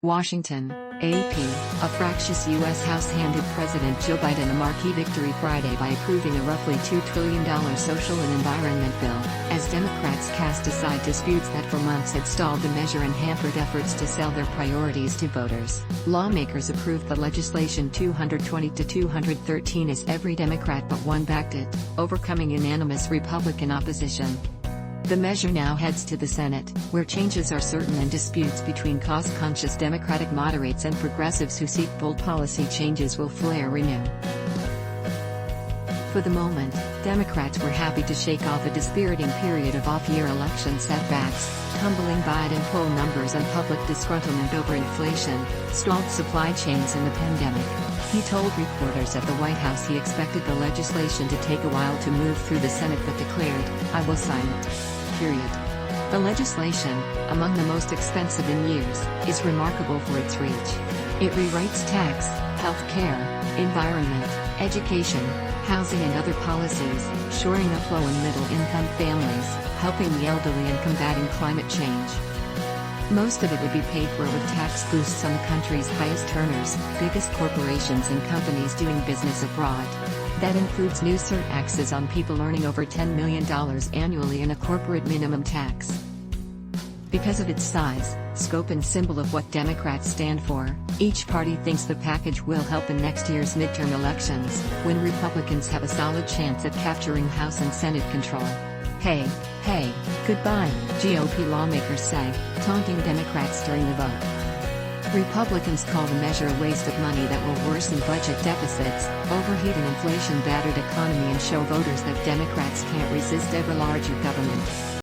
Washington, AP, a fractious U.S. House handed President Joe Biden a marquee victory Friday by approving a roughly $2 trillion social and environment bill, as Democrats cast aside disputes that for months had stalled the measure and hampered efforts to sell their priorities to voters. Lawmakers approved the legislation 220 to 213 as every Democrat but one backed it, overcoming unanimous Republican opposition. The measure now heads to the Senate, where changes are certain and disputes between cost-conscious Democratic moderates and progressives who seek bold policy changes will flare anew. For the moment, Democrats were happy to shake off a dispiriting period of off-year election setbacks, tumbling Biden poll numbers and public disgruntlement over inflation, stalled supply chains and the pandemic. He told reporters at the White House he expected the legislation to take a while to move through the Senate but declared, "I will sign it." Period. The legislation, among the most expensive in years, is remarkable for its reach. It rewrites tax, health care, environment, education, housing and other policies, shoring up low and middle-income families, helping the elderly and combating climate change. Most of it would be paid for with tax boosts on the country's highest earners, biggest corporations and companies doing business abroad. That includes new surtaxes on people earning over $10 million annually and a corporate minimum tax. Because of its size, scope and symbol of what Democrats stand for, each party thinks the package will help in next year's midterm elections, when Republicans have a solid chance at capturing House and Senate control. Hey, goodbye, GOP lawmakers say, taunting Democrats during the vote. Republicans call the measure a waste of money that will worsen budget deficits, overheat an inflation-battered economy and show voters that Democrats can't resist ever larger government.